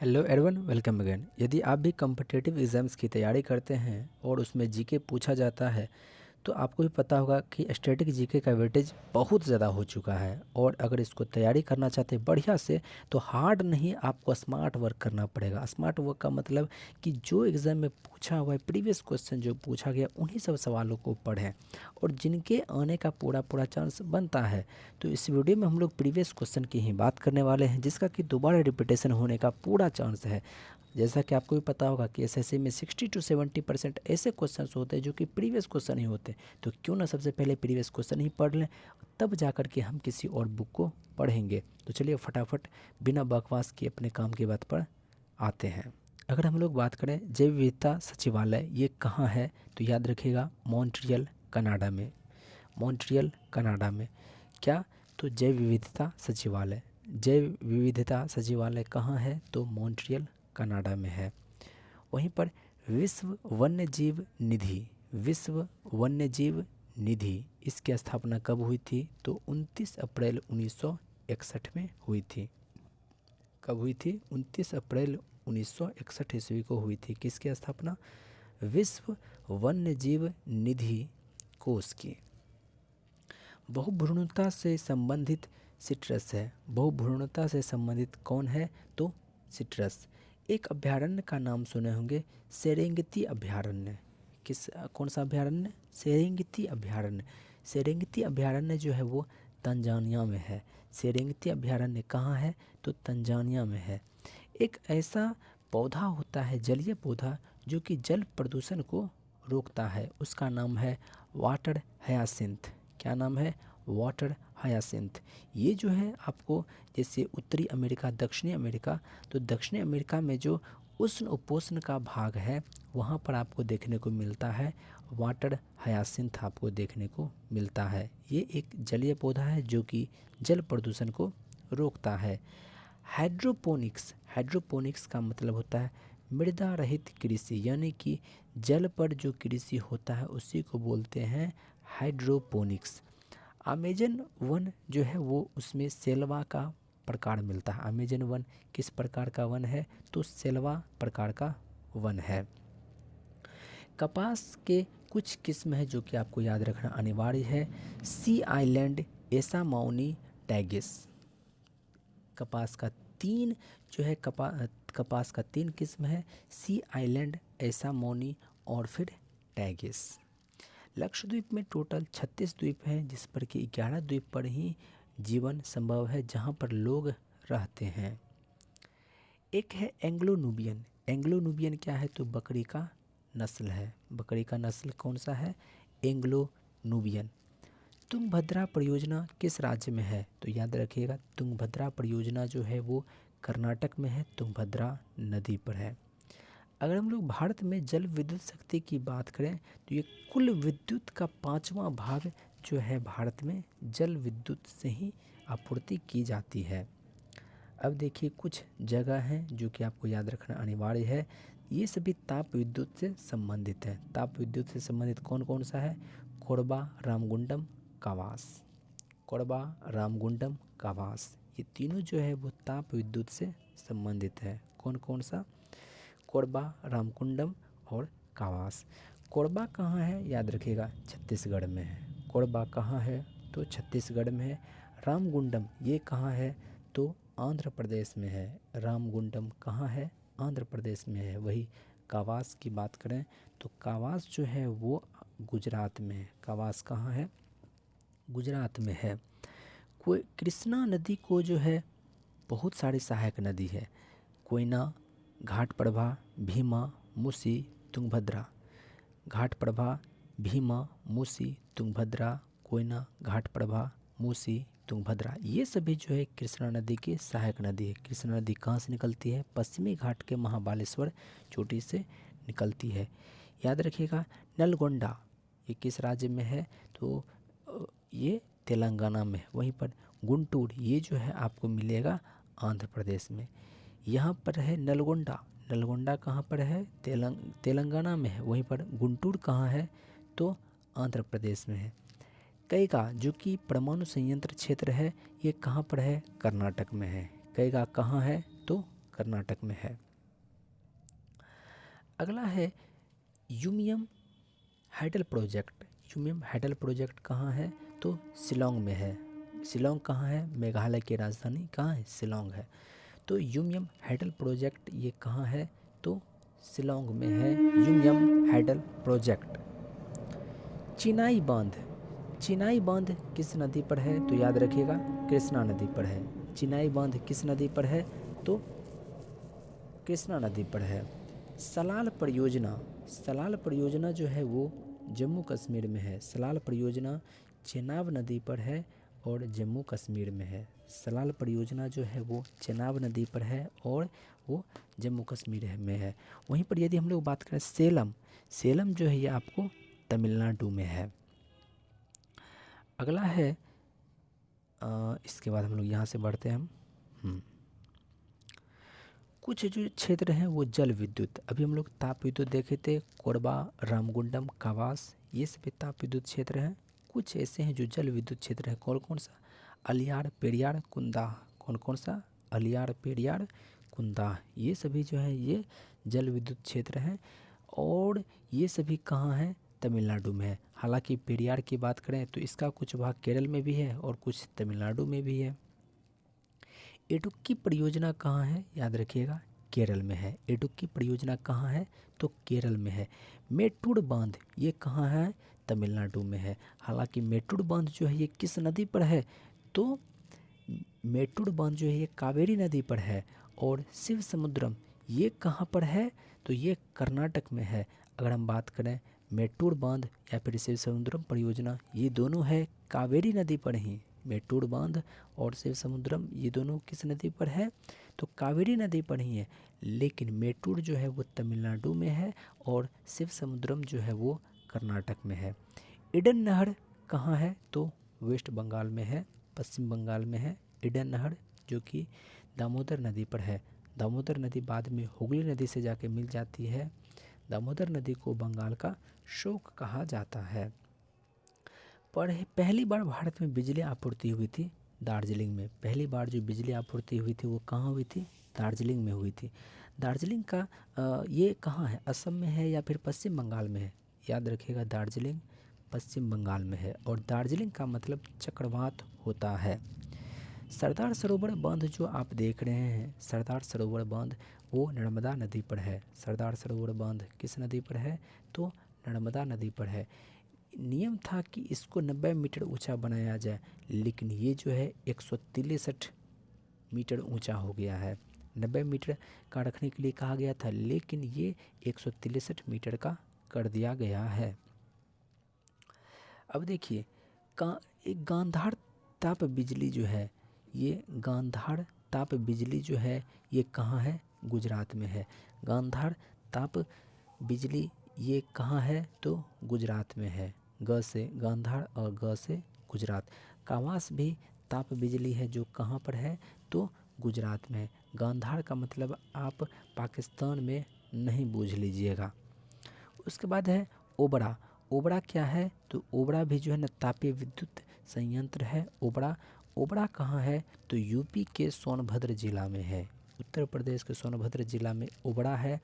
Hello everyone, welcome again. यदि आप भी कम्पिटिटिव एग्ज़ाम्स की तैयारी करते हैं और उसमें जीके पूछा जाता है तो आपको भी पता होगा कि स्टैटिक जीके का वेटेज बहुत ज़्यादा हो चुका है। और अगर इसको तैयारी करना चाहते हैं बढ़िया से तो हार्ड नहीं, आपको स्मार्ट वर्क करना पड़ेगा। स्मार्ट वर्क का मतलब कि जो एग्ज़ाम में पूछा हुआ है, प्रीवियस क्वेश्चन जो पूछा गया उन्हीं सब सवालों को पढ़ें और जिनके आने का पूरा पूरा चांस बनता है। तो इस वीडियो में हम लोग प्रीवियस क्वेश्चन की ही बात करने वाले हैं जिसका कि दोबारा रिपीटेशन होने का पूरा चांस है। जैसा कि आपको भी पता होगा कि एसएससी में 60 to 70% ऐसे क्वेश्चंस होते हैं जो कि प्रीवियस क्वेश्चन ही होते हैं। तो क्यों ना सबसे पहले प्रीवियस क्वेश्चन ही पढ़ लें, तब जा कर के हम किसी और बुक को पढ़ेंगे। तो चलिए फटाफट बिना बकवास के अपने काम की बात पर आते हैं। अगर हम लोग बात करें जैव विविधता सचिवालय ये कहाँ है, तो याद रखिएगा मॉन्ट्रियल कनाडा में। मॉन्ट्रियल कनाडा में क्या, तो जैव विविधता सचिवालय। जैव विविधता सचिवालय कहाँ है, तो मॉन्ट्रियल कनाडा में है। वहीं पर विश्व वन्य जीव निधि, विश्व वन्य जीव निधि इसकी स्थापना कब हुई थी, तो 29 अप्रैल 1961 में हुई थी। कब हुई थी, 29 अप्रैल 1961 ईस्वी को हुई थी। किसकी स्थापना, विश्व वन्य जीव निधि कोष की। बहुभ्रूणता से संबंधित सिट्रस है। बहुभ्रूणता से संबंधित कौन है, तो सिट्रस। एक अभयारण्य का नाम सुने होंगे, सेरेंगेती अभयारण्य। कौन सा अभयारण्य, सेरेंगेती अभयारण्य। सेरेंगेती अभयारण्य जो है वो तंजानिया में है। सेरेंगेती अभयारण्य कहाँ है, तो तंजानिया में है। एक ऐसा पौधा होता है, जलीय पौधा, जो कि जल प्रदूषण को रोकता है, उसका नाम है वाटर हयासिंथ। क्या नाम है, वाटर हयासिंथ। ये जो है आपको, जैसे उत्तरी अमेरिका, दक्षिणी अमेरिका, तो दक्षिणी अमेरिका में जो उष्ण उपोष्ण का भाग है वहाँ पर आपको देखने को मिलता है वाटर हयासिंथ, आपको देखने को मिलता है। ये एक जलीय पौधा है जो कि जल प्रदूषण को रोकता है। हाइड्रोपोनिक्स, हाइड्रोपोनिक्स का मतलब होता है मृदा रहित कृषि, यानी कि जल पर जो कृषि होता है उसी को बोलते हैं हाइड्रोपोनिक्स। अमेजन वन जो है वो उसमें सेल्वा का प्रकार मिलता है। अमेजन वन किस प्रकार का वन है, तो सेल्वा प्रकार का वन है। कपास के कुछ किस्म है जो कि आपको याद रखना अनिवार्य है। सी आइलैंड, एसामाउनी, टैगिस। कपास का तीन जो है कपास का तीन किस्म है, सी आइलैंड, एसामाउनी और फिर टैगिस। लक्षद्वीप में टोटल 36 द्वीप हैं, जिस पर कि 11 द्वीप पर ही जीवन संभव है, जहाँ पर लोग रहते हैं। एक है एंग्लो नूबियन। एंग्लो नूबियन क्या है, तो बकरी का नस्ल है। बकरी का नस्ल कौन सा है, एंग्लो नूबियन। तुंगभद्रा परियोजना किस राज्य में है, तो याद रखिएगा तुंगभद्रा परियोजना जो है वो कर्नाटक में है, तुंगभद्रा नदी पर है। अगर हम लोग भारत में जल विद्युत शक्ति की बात करें तो ये कुल विद्युत का 5वां भाग जो है भारत में जल विद्युत से ही आपूर्ति की जाती है। अब देखिए कुछ जगह हैं जो कि आपको याद रखना अनिवार्य है। ये सभी ताप विद्युत से संबंधित है। ताप विद्युत से संबंधित कौन कौन सा है, कोरबा, रामगुंडम, कावास। कोरबा, रामगुंडम, कावास, ये तीनों जो है वो ताप विद्युत से संबंधित है। कौन कौन सा, कोरबा, रामकुंडम और कावास। कोरबा कहाँ है, याद रखिएगा छत्तीसगढ़ में है। कोरबा कहाँ है, तो छत्तीसगढ़ में है। रामगुंडम ये कहाँ है, तो आंध्र प्रदेश में है। रामगुंडम कहाँ है, आंध्र प्रदेश में है। वही कावास की बात करें तो कावास जो है वो गुजरात में है। कावास कहाँ है, गुजरात में है। कोई कृष्णा नदी को जो है बहुत सारी सहायक नदी है, कोयना, घाटप्रभा, भीमा, मूसी, तुंगभद्रा। घाटप्रभा, भीमा, मूसी, तुंगभद्रा, कोयना, घाटप्रभा, मूसी, तुंगभद्रा, ये सभी जो है कृष्णा नदी की सहायक नदी है। कृष्णा नदी कहाँ से निकलती है, पश्चिमी घाट के महाबालेश्वर चोटी से निकलती है। याद रखिएगा नलगोंडा ये किस राज्य में है, तो ये तेलंगाना में। वहीं पर गुंटूर ये जो है आपको मिलेगा आंध्र प्रदेश में। यहाँ पर है नलगोंडा। नलगोंडा कहाँ पर है, तेलंगाना में है। वहीं पर गुंटूर कहाँ है, तो आंध्र प्रदेश में है। कैगा जो कि परमाणु संयंत्र क्षेत्र है, ये कहाँ पर है, कर्नाटक में है। कैगा कहाँ है, तो कर्नाटक में है। अगला है यूमियम हाइडल प्रोजेक्ट। यूमियम हाइडल प्रोजेक्ट कहाँ है? तो शिलोंग में है। शिलोंग कहाँ है? मेघालय की राजधानी कहाँ है? शिलोंग है। तो यूमियम हाइडल प्रोजेक्ट ये कहाँ है? तो शिलोंग में है यूमियम हाइडल प्रोजेक्ट। चिनाई बांध। चिनाई बांध किस नदी पर है? तो याद रखिएगा कृष्णा नदी पर है। चिनाई बांध किस नदी पर है? तो कृष्णा नदी पर है। सलाल परियोजना। सलाल परियोजना जो है वो जम्मू कश्मीर में है। सलाल परियोजना चेनाब नदी पर है और जम्मू कश्मीर में है। सलाल परियोजना जो है वो चेनाब नदी पर है और वो जम्मू कश्मीर में है। वहीं पर यदि हम लोग बात करें सेलम, सेलम जो है ये आपको तमिलनाडु में है। अगला है इसके बाद हम लोग यहाँ से बढ़ते हैं हम कुछ जो क्षेत्र हैं वो जल विद्युत। अभी हम लोग ताप विद्युत देखे थे, कोरबा, रामगुंडम, कावास, ये सभी ताप विद्युत क्षेत्र हैं। कुछ ऐसे हैं जो जल विद्युत क्षेत्र हैं। कौन कौन सा? अलियार, पेरियार, कुंदाह। कौन कौन सा? अलियार, पेरियार, कुंदाह। ये सभी जो है ये जल विद्युत क्षेत्र हैं और ये सभी कहाँ हैं? तमिलनाडु में है। हालांकि पेरियार की बात करें तो इसका कुछ भाग केरल में भी है और कुछ तमिलनाडु में भी है। इडुक्की परियोजना कहाँ है? याद रखिएगा केरल में है। इडुक्की परियोजना कहाँ है? तो केरल में है। मेट्टूर बांध ये कहाँ है? तमिलनाडु में है। हालांकि मेट्टूर बांध जो है ये किस नदी पर है? तो मेट्टूर बांध जो है ये कावेरी नदी पर है। और शिव समुद्रम ये कहाँ पर है? तो ये कर्नाटक में है। अगर हम बात करें मेट्टूर बांध या फिर शिव समुद्रम परियोजना, ये दोनों है कावेरी नदी पर ही। मेट्टूर बांध और शिव समुद्रम ये दोनों किस नदी पर है? तो कावेरी नदी पर ही है। लेकिन मेट्टूर जो है वो तमिलनाडु में है और शिव समुद्रम जो है वो कर्नाटक में है। ईडन नहर कहाँ है? तो वेस्ट बंगाल में है, पश्चिम बंगाल में है। ईडन नहर जो कि दामोदर नदी पर है। दामोदर नदी बाद में हुगली नदी से जाके मिल जाती है। दामोदर नदी को बंगाल का शोक कहा जाता है। पहली बार भारत में बिजली आपूर्ति हुई थी दार्जिलिंग में। पहली बार जो बिजली आपूर्ति हुई थी वो कहाँ हुई थी? दार्जिलिंग में हुई थी। दार्जिलिंग का ये कहाँ है? असम में है या फिर पश्चिम बंगाल में है? याद रखिएगा दार्जिलिंग पश्चिम बंगाल में है और दार्जिलिंग का मतलब चक्रवात होता है। सरदार सरोवर बांध जो आप देख रहे हैं, सरदार सरोवर बांध वो नर्मदा नदी पर है। सरदार सरोवर बांध किस नदी पर है? तो नर्मदा नदी पर है। नियम था कि इसको 90 मीटर ऊंचा बनाया जाए, लेकिन ये जो है 163 मीटर ऊंचा हो गया है। 90 मीटर का रखने के लिए कहा गया था, लेकिन ये 163 मीटर का कर दिया गया है। अब देखिए एक गांधार ताप बिजली जो है, ये गांधार ताप बिजली जो है ये कहाँ है? गुजरात में है। गांधार ताप बिजली ये कहाँ है? तो गुजरात में है। ग से गांधार और ग से गुजरात। कावास भी ताप बिजली है जो कहाँ पर है? तो गुजरात में है। गांधार का मतलब आप पाकिस्तान में नहीं बूझ लीजिएगा। उसके बाद है ओबरा। ओबरा क्या है? तो ओबरा भी जो है ना तापीय विद्युत संयंत्र है। ओबरा ओबरा कहाँ है? तो यूपी के सोनभद्र जिला में है। उत्तर प्रदेश के सोनभद्र जिला में ओबरा है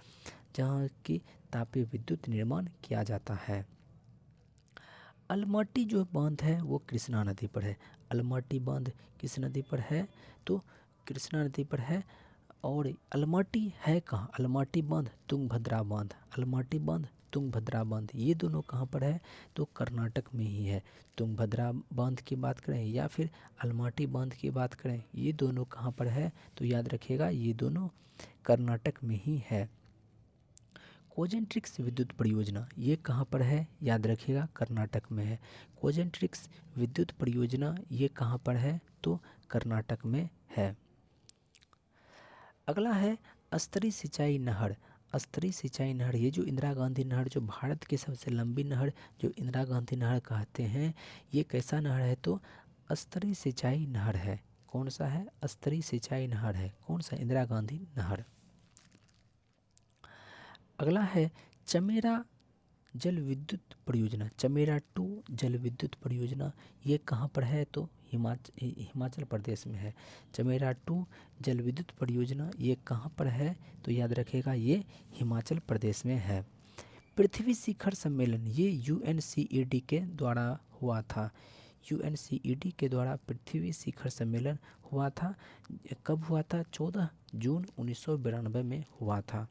जहाँ की तापीय विद्युत निर्माण किया जाता है। अलमट्टी जो बांध है वो कृष्णा नदी पर है। अलमट्टी बांध किस नदी पर है? तो कृष्णा नदी पर है। और अलमट्टी है कहाँ? अलमट्टी बांध तुंगभद्रा बांध। अलमट्टी बांध तुंगभद्रा बांध ये दोनों कहाँ पर है? तो कर्नाटक में ही है। तुंगभद्रा बांध की बात करें या फिर अलमट्टी बांध की बात करें, ये दोनों कहाँ पर है? तो याद रखिएगा ये दोनों कर्नाटक में ही है। कोजेंट्रिक्स विद्युत परियोजना ये कहाँ पर है? याद रखिएगा कर्नाटक में है। कोजेंट्रिक्स विद्युत परियोजना ये कहाँ पर है? तो कर्नाटक में है। अगला है स्तरीय सिंचाई नहर। स्तरीय सिंचाई नहर ये जो इंदिरा गांधी नहर, जो भारत की सबसे लंबी नहर जो इंदिरा गांधी नहर कहते हैं, ये कैसा नहर है? तो स्तरीय सिंचाई नहर है। कौन सा है? स्तरीय सिंचाई नहर है। कौन सा? इंदिरा गांधी नहर। अगला है चमेरा जल विद्युत परियोजना चमेरा 2 जल विद्युत परियोजना ये कहाँ पर है? तो हिमाचल प्रदेश में है। चमेरा 2 जल विद्युत परियोजना ये कहाँ पर है? तो याद रखिएगा ये हिमाचल प्रदेश में है। पृथ्वी शिखर सम्मेलन ये यूएनसीईडी के द्वारा हुआ था। यूएनसीईडी के द्वारा पृथ्वी शिखर सम्मेलन हुआ था। कब हुआ था? 14 जून 1992 में हुआ था।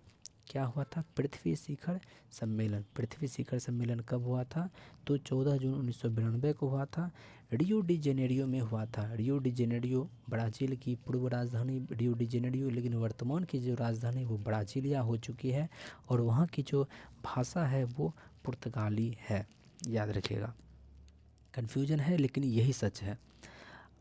क्या हुआ था? पृथ्वी शिखर सम्मेलन। पृथ्वी शिखर सम्मेलन कब हुआ था? तो 14 जून 1992 को हुआ था। रियो डी जेनेरियो में हुआ था। रियो डी जेनेरियो ब्राज़ील की पूर्व राजधानी रियो डी जेनेरियो, लेकिन वर्तमान की जो राजधानी वो ब्राज़ीलिया हो चुकी है और वहाँ की जो भाषा है वो पुर्तगाली है। याद रखिएगा, कन्फ्यूजन है लेकिन यही सच है।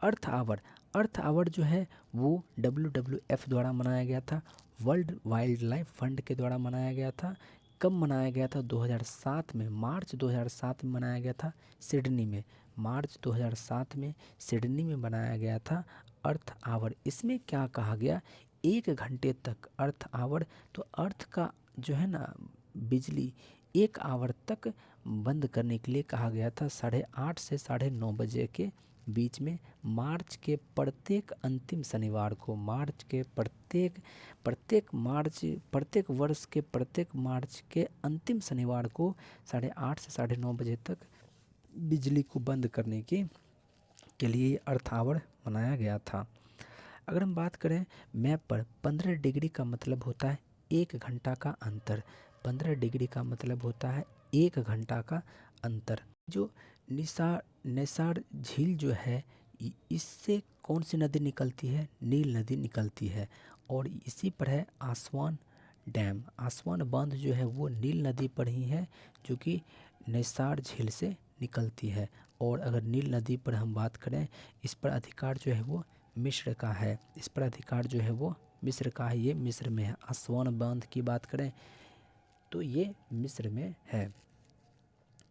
अर्थ आवर। अर्थ आवर जो है वो WWF द्वारा मनाया गया था, वर्ल्ड वाइल्ड लाइफ फंड के द्वारा मनाया गया था। कब मनाया गया था? 2007 में, मार्च 2007 में मनाया गया था सिडनी में। मार्च 2007 में सिडनी में बनाया गया था अर्थ आवर। इसमें क्या कहा गया? 1 घंटे तक अर्थ आवर, तो अर्थ का जो है ना बिजली 1 आवर तक बंद करने के लिए कहा गया था 8:30 से 9:30 बजे के बीच में। मार्च के प्रत्येक अंतिम शनिवार को, मार्च के प्रत्येक वर्ष के प्रत्येक मार्च के अंतिम शनिवार को 8:30 से 9:30 बजे तक बिजली को बंद करने के लिए अर्थ आवर मनाया गया था। अगर हम बात करें मैप पर, 15 डिग्री का मतलब होता है 1 घंटा का अंतर। 15 डिग्री का मतलब होता है 1 घंटा का अंतर। जो निसार झील जो है इससे कौन सी नदी निकलती है? नील नदी निकलती है। और इसी पर है आसवान डैम। आसवान बांध जो है वो नील नदी पर ही है, जो कि निसार झील से निकलती है। और अगर नील नदी पर हम बात करें, इस पर अधिकार जो है वो मिस्र का है। इस पर अधिकार जो है वो मिस्र का है, ये मिस्र में है। आसवान बांध की बात करें तो ये मिस्र में है,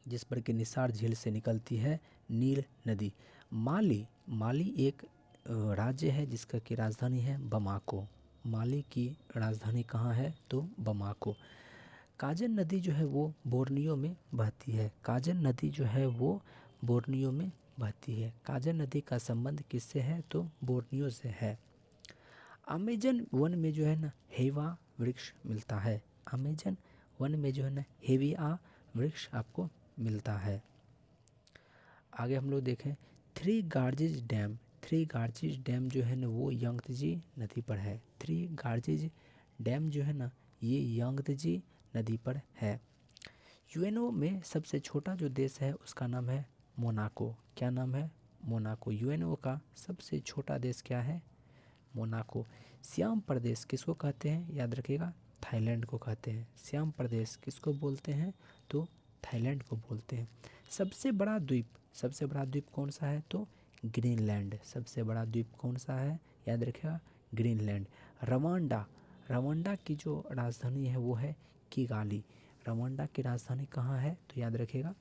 जिस पर कि निसार झील से निकलती है नील नदी। माली एक राज्य है जिसका की राजधानी है बमाको। माली की राजधानी कहाँ है? तो बमाको। काजन नदी जो है वो बोर्नियो में बहती है। काजन नदी जो है वो बोर्नियो में बहती है। काजन नदी का संबंध किससे है? तो बोर्नियो से है। अमेजन वन में जो है ना हेवा वृक्ष मिलता है। अमेजन वन में जो है ना हेविया वृक्ष आपको मिलता है। आगे हम लोग देखें थ्री गार्जेज डैम। थ्री गार्जेज डैम जो है ना वो यांगत्जे नदी पर है। थ्री गार्जेज डैम जो है ना ये यांगत्जे नदी पर है। यूएनओ में सबसे छोटा जो देश है उसका नाम है मोनाको। क्या नाम है? मोनाको। यूएनओ का सबसे छोटा देश क्या है? मोनाको। सियाम प्रदेश किसको कहते हैं? याद रखिएगा, थाईलैंड को कहते हैं। सियाम प्रदेश किसको बोलते हैं? तो थाईलैंड को बोलते हैं। सबसे बड़ा द्वीप कौन सा है? तो ग्रीनलैंड। सबसे बड़ा द्वीप कौन सा है? याद रखिएगा, ग्रीनलैंड। रवांडा की जो राजधानी है वो है किगाली। रवांडा की राजधानी कहाँ है? तो याद रखिएगा,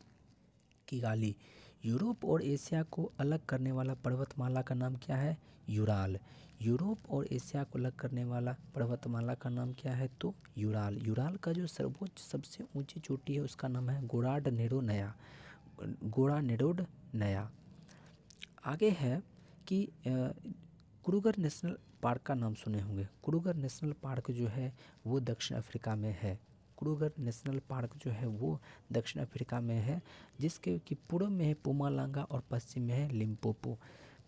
किगाली। यूरोप और एशिया को अलग करने वाला पर्वतमाला का नाम क्या है? यूराल। यूरोप और एशिया को अलग करने वाला पर्वतमाला का नाम क्या है? तो यूराल। यूराल का जो सर्वोच्च सबसे ऊंची चोटी है उसका नाम है गोड़ा नया। आगे है कि क्रूगर नेशनल पार्क का नाम सुने होंगे। क्रूगर नेशनल पार्क जो है वो दक्षिण अफ्रीका में है। क्रूगर नेशनल पार्क जो है वो दक्षिण अफ्रीका में है, जिसके कि पूर्व में है पुमालांगा और पश्चिम में है लिम्पोपो।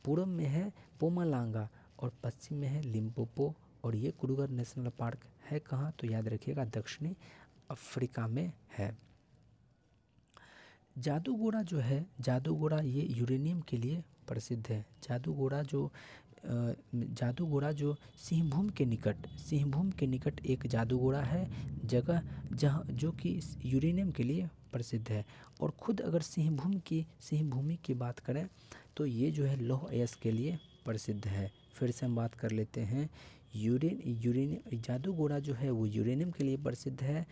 पूर्व में है पुमालांगा और पश्चिम में है लिम्पोपो। और ये क्रूगर नेशनल पार्क है कहाँ? तो याद रखिएगा, दक्षिणी अफ्रीका में है। जादूगोड़ा ये यूरेनियम के लिए प्रसिद्ध है। जादूगोड़ा जो सिंहभूम के निकट एक जादूगोड़ा है, जगह जहाँ जो कि यूरेनियम के लिए प्रसिद्ध है। और खुद अगर सिंहभूमि की बात करें तो ये जो है लौह अयस्क के लिए प्रसिद्ध है। फिर से हम बात कर लेते हैं, यूरेनियम जादूगोड़ा जो है वो यूरेनियम के लिए प्रसिद्ध है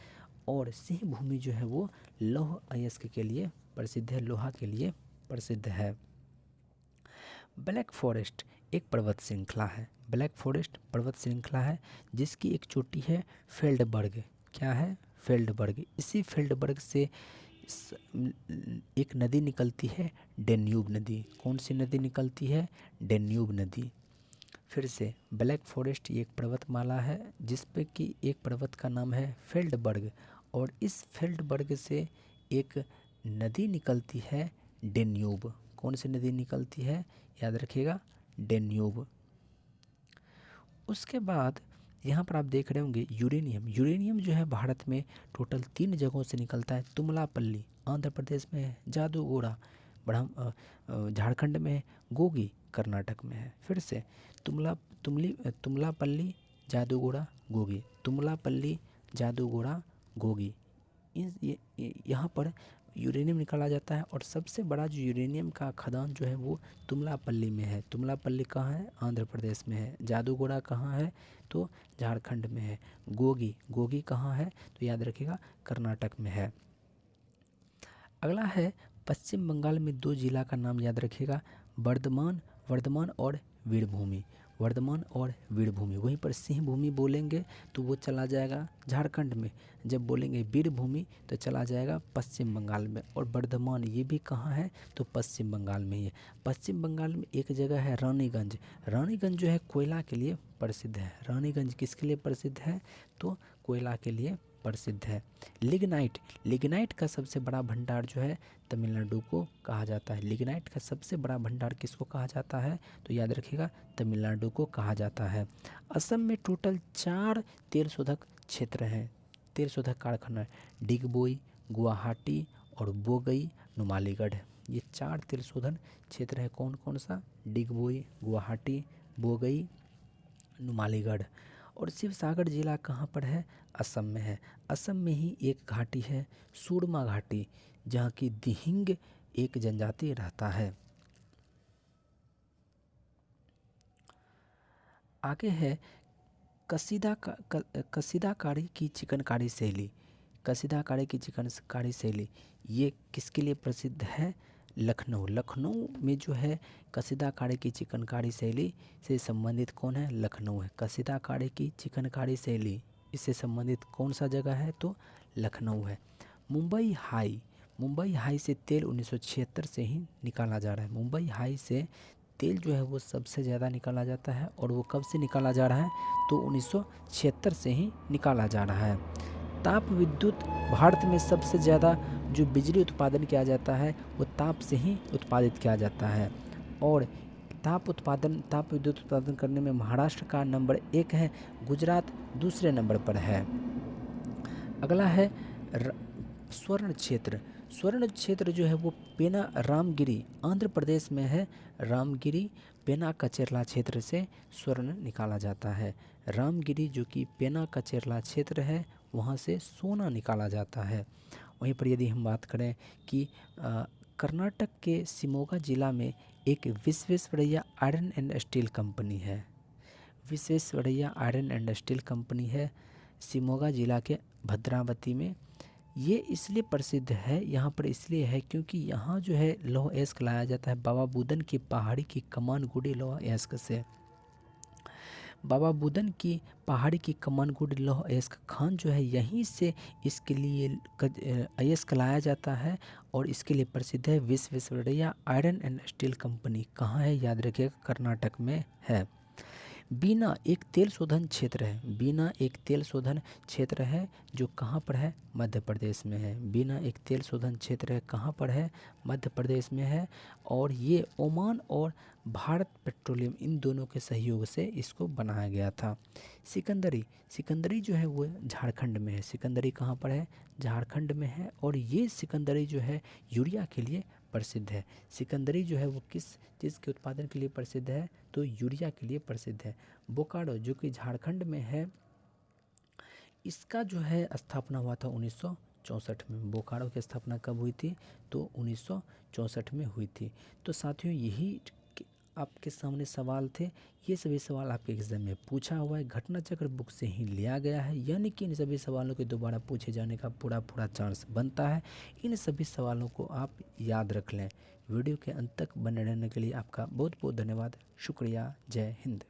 और सिंहभूमि जो है वो लौह अयस्क के लिए प्रसिद्ध है, लोहा के लिए प्रसिद्ध है। ब्लैक फॉरेस्ट एक पर्वत श्रृंखला है। ब्लैक फॉरेस्ट पर्वत श्रृंखला है जिसकी एक चोटी है फेल्डबर्ग। क्या है? फेल्डबर्ग। इसी फेल्डबर्ग से एक नदी निकलती है, डेन्यूब नदी। कौन सी नदी निकलती है? डेन्यूब नदी। फिर से ब्लैक फॉरेस्ट ये एक पर्वतमाला है जिस पे कि एक पर्वत का नाम है फेल्डबर्ग, और इस फेल्डबर्ग से एक नदी निकलती है, डेन्यूब। कौन सी नदी निकलती है? याद रखिएगा, डेन्यूब। उसके बाद यहाँ पर आप देख रहे होंगे यूरेनियम। यूरेनियम जो है भारत में टोटल 3 जगहों से निकलता है। तुमलापल्ली आंध्र प्रदेश में है, जादूगोड़ा झारखंड में है, गोगी कर्नाटक में है। फिर से तुमलापल्ली, जादूगोड़ा, गोगी, तुमलापल्ली, जादूगोड़ा, गोगी, यहाँ पर यूरेनियम निकाला जाता है। और सबसे बड़ा जो यूरेनियम का खदान जो है वो तुमलापल्ली में है। तुमलापल्ली कहाँ है? आंध्र प्रदेश में है। जादूगोड़ा कहाँ है? तो झारखंड में है। गोगी, गोगी कहाँ है? तो याद रखिएगा, कर्नाटक में है। अगला है पश्चिम बंगाल में 2 जिला का नाम याद रखिएगा, वर्धमान और वीरभूमि। वर्धमान और वीरभूमि। वहीं पर सिंहभूमि बोलेंगे तो वो चला जाएगा झारखंड में। जब बोलेंगे वीरभूमि तो चला जाएगा पश्चिम बंगाल में। और वर्धमान ये भी कहाँ है? तो पश्चिम बंगाल में ही है। पश्चिम बंगाल में एक जगह है रानीगंज। रानीगंज जो है कोयला के लिए प्रसिद्ध है। रानीगंज किसके लिए प्रसिद्ध है? तो कोयला के लिए प्रसिद्ध है। लिग्नाइट, लिग्नाइट का सबसे बड़ा भंडार जो है तमिलनाडु को कहा जाता है। लिग्नाइट का सबसे बड़ा भंडार किसको कहा जाता है? तो याद रखिएगा, तमिलनाडु को कहा जाता है। असम में टोटल 4 तेल शोधक क्षेत्र हैं, तेल शोधक कारखाना, डिगबोई, गुवाहाटी और बोगई, नुमालीगढ़। ये 4 तेल शोधन क्षेत्र है। कौन कौन सा? डिगबोई, गुवाहाटी, बोगई, नुमालीगढ़। और शिवसागर जिला कहाँ पर है? असम में है। असम में ही एक घाटी है, सूरमा घाटी, जहाँ की दिहिंग एक जनजाति रहता है। आगे है कसीदाकारी की चिकनकारी शैली। कसीदाकारी की चिकनकारी शैली ये किसके लिए प्रसिद्ध है? लखनऊ। लखनऊ में जो है कसीदाकारी की चिकनकारी शैली से संबंधित कौन है? लखनऊ है। कसीदाकारी की चिकनकारी शैली इससे संबंधित कौन सा जगह है? तो लखनऊ है। मुंबई हाई, मुंबई हाई से तेल 1976 से ही निकाला जा रहा है। मुंबई हाई से तेल जो है वो सबसे ज़्यादा निकाला जाता है। और वो कब से निकाला जा रहा है? तो 1976 से ही निकाला जा रहा है। ताप विद्युत, भारत में सबसे ज़्यादा जो बिजली उत्पादन किया जाता है वो ताप से ही उत्पादित किया जाता है। और ताप विद्युत उत्पादन करने में महाराष्ट्र का नंबर 1 है, गुजरात दूसरे नंबर पर है। अगला है स्वर्ण क्षेत्र। स्वर्ण क्षेत्र जो है वो पेना रामगिरी आंध्र प्रदेश में है। रामगिरी पेना कचेरला क्षेत्र से स्वर्ण निकाला जाता है। रामगिरी जो कि पेना कचेरला क्षेत्र है वहाँ से सोना निकाला जाता है। वहीं पर यदि हम बात करें कि कर्नाटक के शिमोगा जिला में एक Visvesvaraya iron and steel company है। Visvesvaraya iron and steel company है शिमोगा जिला के भद्रावती में। ये इसलिए प्रसिद्ध है, यहाँ पर इसलिए है क्योंकि यहाँ जो है लौह अयस्क लाया जाता है बाबा बुदन की पहाड़ी की कमानगुडी लौह अयस्क से। बाबा बुदन की पहाड़ी की कमानगुडी लौह अयस्क खान जो है यहीं से इसके लिए अयस्क लाया जाता है। और इसके लिए प्रसिद्ध है Visvesvaraya iron and steel company. कहाँ है? याद रखिएगा, कर्नाटक में है। बीना एक तेल शोधन क्षेत्र है। बीना एक तेल शोधन क्षेत्र है जो कहाँ पर है? मध्य प्रदेश में है। बीना एक तेल शोधन क्षेत्र है, कहाँ पर है? मध्य प्रदेश में है। और ये ओमान और भारत पेट्रोलियम इन दोनों के सहयोग से इसको बनाया गया था। सिकंदरी, सिकंदरी जो है वो झारखंड में है। सिकंदरी कहाँ पर है? झारखंड में है। और ये सिकंदरी जो है यूरिया के लिए प्रसिद्ध है। सिकंदरी जो है वो किस चीज़ के उत्पादन के लिए प्रसिद्ध है? तो यूरिया के लिए प्रसिद्ध है। बोकारो जो कि झारखंड में है, इसका जो है स्थापना हुआ था 1964 में। बोकारो की स्थापना कब हुई थी? तो 1964 में हुई थी। तो साथियों यही आपके सामने सवाल थे। ये सभी सवाल आपके एग्जाम में पूछा हुआ है, घटना चक्र बुक से ही लिया गया है, यानी कि इन सभी सवालों के दोबारा पूछे जाने का पूरा चांस बनता है। इन सभी सवालों को आप याद रख लें। वीडियो के अंत तक बने रहने के लिए आपका बहुत बहुत धन्यवाद। शुक्रिया। जय हिंद।